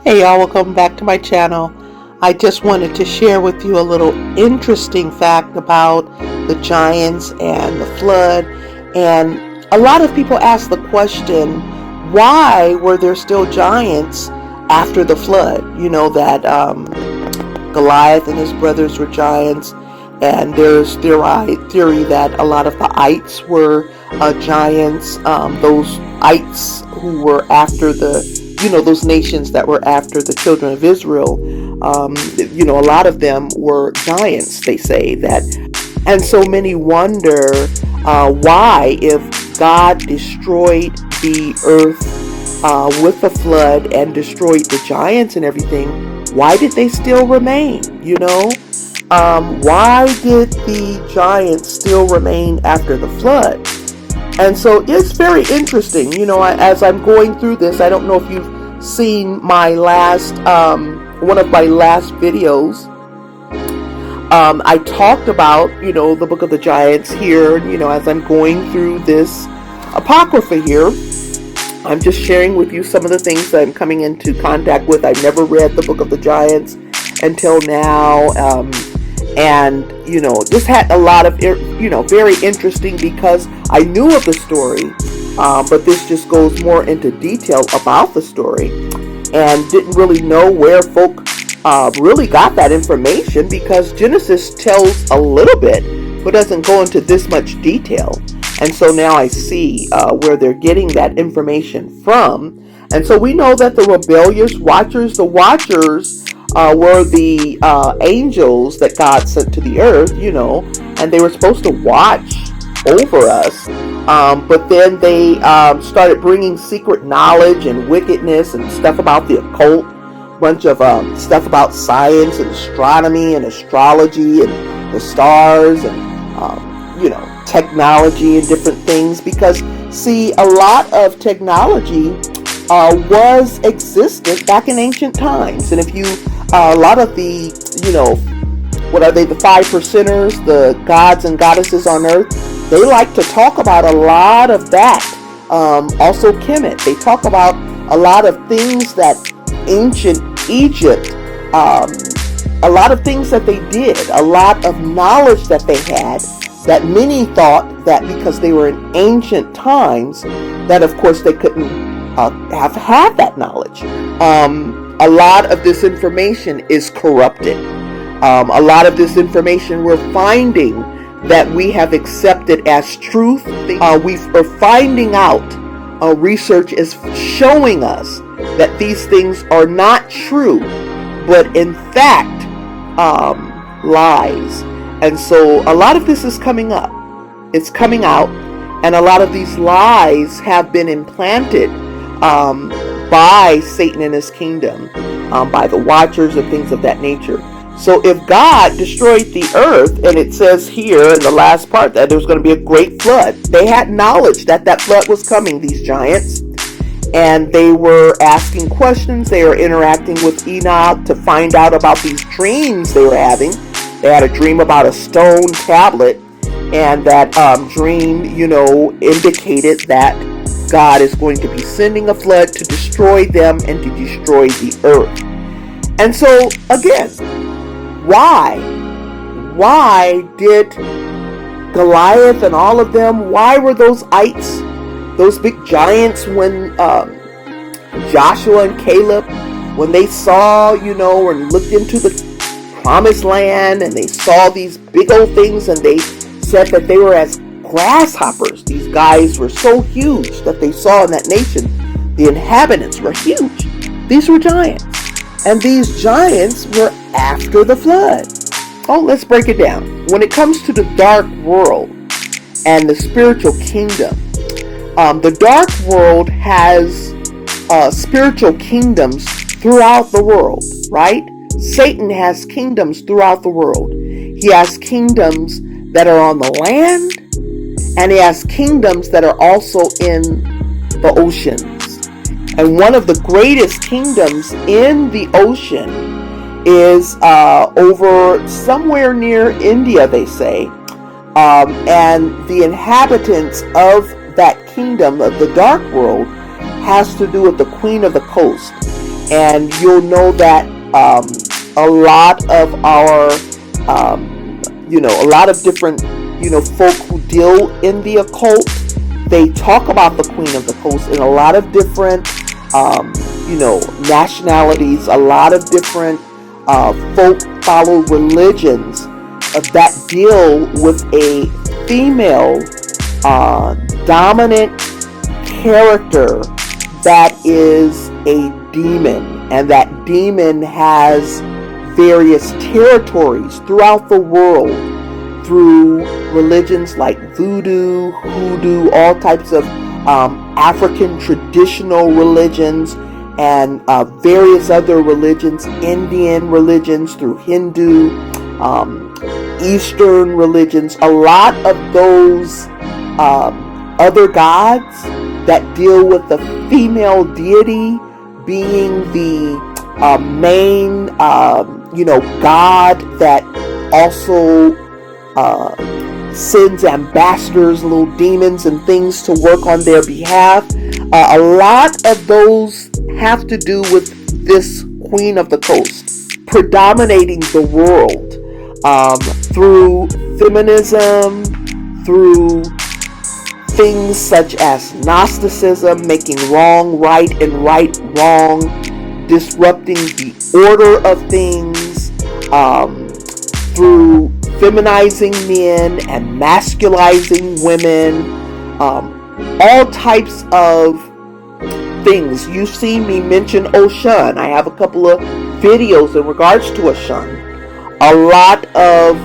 Hey y'all, welcome back to my channel. I just wanted to share with you a little interesting fact about the giants and the flood. And a lot of people ask the question, why were there still giants after the flood? You know that Goliath and his brothers were giants, and there's theory that a lot of the ites were giants, those ites who were after those nations that were after the children of Israel. A lot of them were giants, they say that. And so many wonder why, if God destroyed the earth with the flood and destroyed the giants and everything, why did they still remain? Why did the giants still remain after the flood? And so it's very interesting. As I'm going through this, I don't know if you've seen my last, one of my last videos. I talked about, the Book of the Giants here, as I'm going through this Apocrypha here. I'm just sharing with you some of the things that I'm coming into contact with. I've never read the Book of the Giants until now. And just had a lot of very interesting, because I knew of the story, but this just goes more into detail about the story, and didn't really know where folk really got that information, because Genesis tells a little bit but doesn't go into this much detail. And so now I see where they're getting that information from. And so we know that the rebellious watchers, were the angels that God sent to the earth, and they were supposed to watch over us. But then they started bringing secret knowledge and wickedness and stuff about the occult, bunch of stuff about science and astronomy and astrology and the stars and, technology and different things. Because, see, a lot of technology was existent back in ancient times. And if you a lot of the, what are they, the 5%ers, the gods and goddesses on earth, they like to talk about a lot of that. Also Kemet, they talk about a lot of things that ancient Egypt, a lot of things that they did, a lot of knowledge that they had, that many thought that because they were in ancient times, that of course they couldn't have had that knowledge. A lot of this information is corrupted. A lot of this information we're finding that we have accepted as truth. We're finding out, research is showing us that these things are not true, but in fact, lies. And so a lot of this is coming up. It's coming out. And a lot of these lies have been implanted by Satan and his kingdom, by the watchers and things of that nature. So if God destroyed the earth, and it says here in the last part that there's going to be a great flood, they had knowledge that that flood was coming, these giants, and they were asking questions. They were interacting with Enoch to find out about these dreams they were having. They had a dream about a stone tablet, and that dream, indicated that God is going to be sending a flood to destroy them and to destroy the earth. And so, again, why did Goliath and all of them, why were those ites, those big giants, when Joshua and Caleb, when they saw, and looked into the promised land, and they saw these big old things, and they said that they were as grasshoppers. These guys were so huge that they saw in that nation The inhabitants were huge. These were giants. And these giants were after the flood. Oh, let's break it down. When it comes to the dark world and the spiritual kingdom, the dark world has spiritual kingdoms throughout the world, right? Satan has kingdoms throughout the world. He has kingdoms that are on the land, and he has kingdoms that are also in the oceans. And one of the greatest kingdoms in the ocean is over somewhere near India, they say. And the inhabitants of that kingdom of the dark world has to do with the Queen of the Coast. And you'll know that a lot of our, a lot of different, folk who deal in the occult, they talk about the Queen of the Coast in a lot of different, nationalities, a lot of different folk follow religions that deal with a female dominant character that is a demon, and that demon has various territories throughout the world through religions like voodoo, hoodoo, all types of African traditional religions, and various other religions, Indian religions through Hindu, Eastern religions. A lot of those other gods that deal with the female deity being the main, god that also sends ambassadors, little demons and things to work on their behalf. A lot of those have to do with this Queen of the Coast predominating the world through feminism, through things such as Gnosticism, making wrong right and right wrong, disrupting the order of things, through feminizing men and masculizing women, all types of things. You've seen me mention Ocean. I have a couple of videos in regards to Ocean. A lot of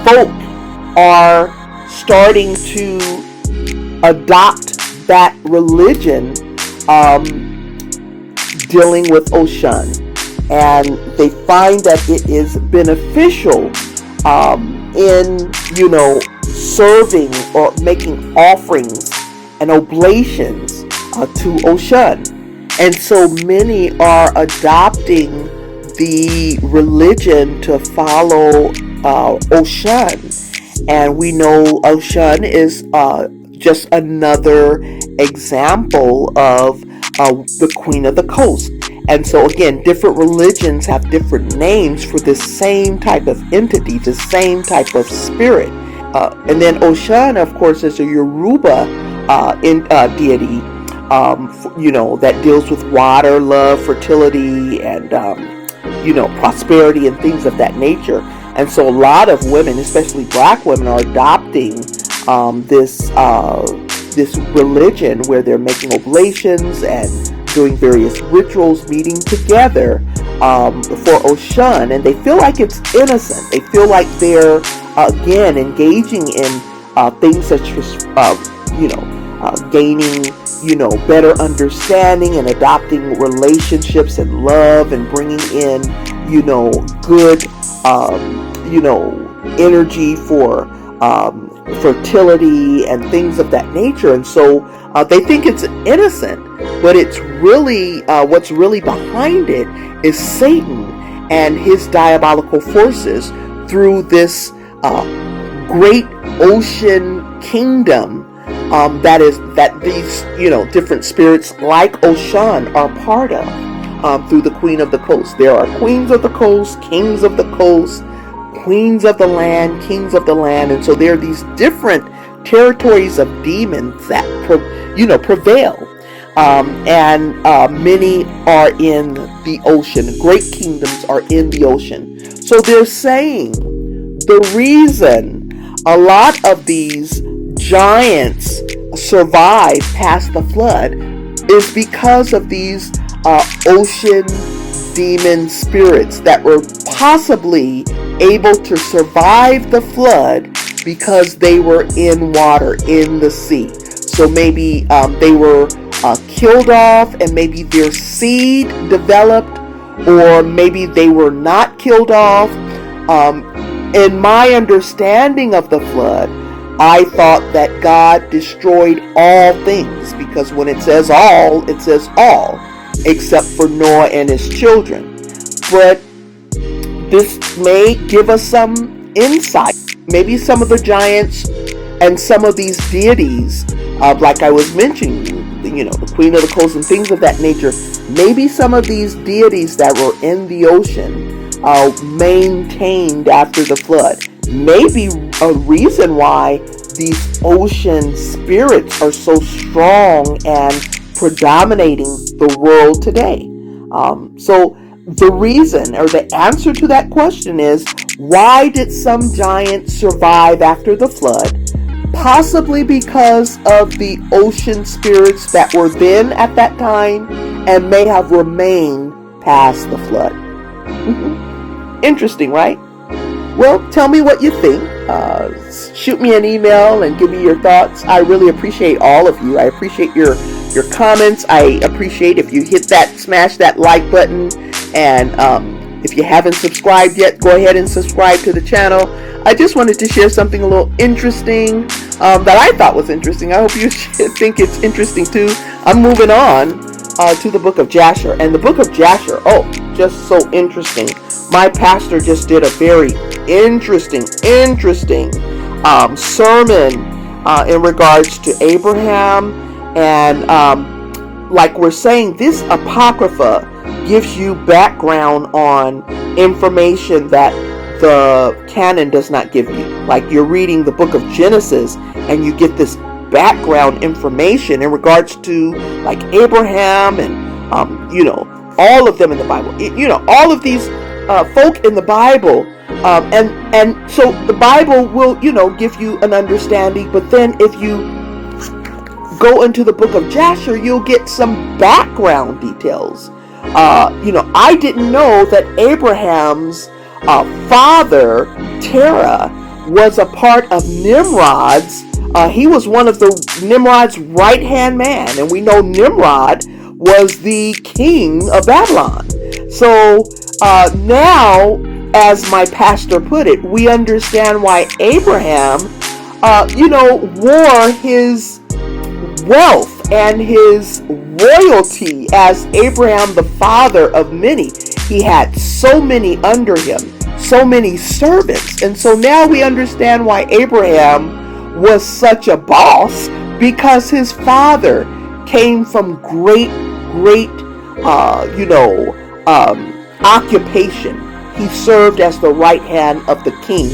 folk are starting to adopt that religion, dealing with Ocean, and they find that it is beneficial in serving or making offerings and oblations to Ocean. And so many are adopting the religion to follow Ocean. And we know Ocean is just another example of the Queen of the Coast. And so again, different religions have different names for this same type of entity, the same type of spirit. And then Ocean, of course, is a Yoruba deity, that deals with water, love, fertility, and prosperity and things of that nature. And so a lot of women, especially black women, are adopting this religion where they're making oblations and doing various rituals, meeting together for Ocean, and they feel like it's innocent. They feel like they're again engaging in things such as gaining better understanding and adopting relationships and love and bringing in good energy for fertility and things of that nature. And so they think it's innocent, but it's really what's really behind it is Satan and his diabolical forces through this great ocean kingdom that these different spirits like Ocean are part of through the Queen of the Coast. There are queens of the coast, kings of the coast, queens of the land, kings of the land, and so there are these different territories of demons that prevail, and many are in the ocean. Great kingdoms are in the ocean. So they're saying the reason a lot of these giants survive past the flood is because of these ocean demon spirits that were possibly able to survive the flood because they were in water, in the sea. So maybe they were killed off, and maybe their seed developed, or maybe they were not killed off. In my understanding of the flood, I thought that God destroyed all things, because when it says all except for Noah and his children. But this may give us some insight. Maybe some of the giants and some of these deities, like I was mentioning, the Queen of the Coast and things of that nature, maybe some of these deities that were in the ocean maintained after the flood. Maybe a reason why these ocean spirits are so strong and predominating the world today. So the reason, or the answer to that question, is, why did some giants survive after the flood? Possibly because of the ocean spirits that were then at that time and may have remained past the flood. Interesting, right? Well, tell me what you think. Shoot me an email and give me your thoughts. I really appreciate all of you. I appreciate your comments. I appreciate if you smash that like button. And if you haven't subscribed yet, go ahead and subscribe to the channel. I just wanted to share something a little interesting that I thought was interesting. I hope you think it's interesting too. I'm moving on to the Book of Jasher. And the Book of Jasher, just so interesting. My pastor just did a very interesting sermon in regards to Abraham. And like we're saying, this Apocrypha gives you background on information that the canon does not give you. Like, you're reading the book of Genesis and you get this background information in regards to like Abraham and all of them in the Bible. All of these folk in the Bible, and so the Bible will give you an understanding. But then if you go into the Book of Jasher, you'll get some background details. I didn't know that Abraham's father, Terah, was a part of Nimrod's. He was one of Nimrod's right-hand man, and we know Nimrod was the king of Babylon. So now, as my pastor put it, we understand why Abraham, wore his wealth and his royalty as Abraham, the father of many. He had so many under him, so many servants. And so now we understand why Abraham was such a boss, because his father came from great occupation. He served as the right hand of the king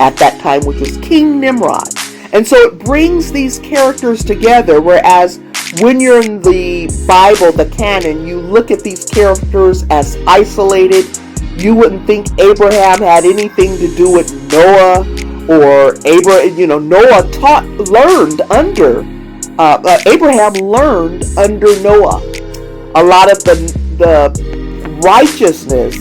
at that time, which was King Nimrod. And so it brings these characters together, whereas when you're in the Bible, the canon, you look at these characters as isolated. You wouldn't think Abraham had anything to do with Noah, or Noah learned under Abraham learned under Noah. A lot of the righteousness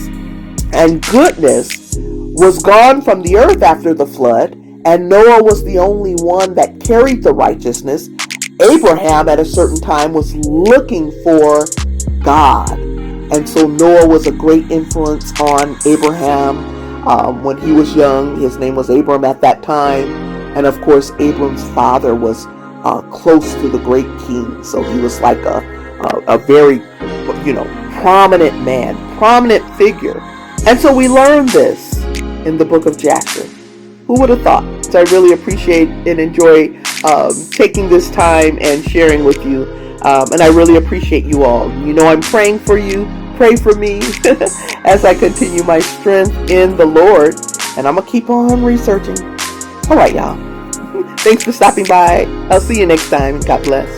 and goodness was gone from the earth after the flood, and Noah was the only one that carried the righteousness. Abraham at a certain time was looking for God, and so Noah was a great influence on Abraham when he was young. His name was Abram at that time, and of course Abram's father was close to the great king, so he was like a very prominent man, prominent figure. And so we learn this in the Book of Jasher. Who would have thought? So I really appreciate and enjoy taking this time and sharing with you. And I really appreciate you all. I'm praying for you. Pray for me as I continue my strength in the Lord. And I'm going to keep on researching. All right, y'all. Thanks for stopping by. I'll see you next time. God bless.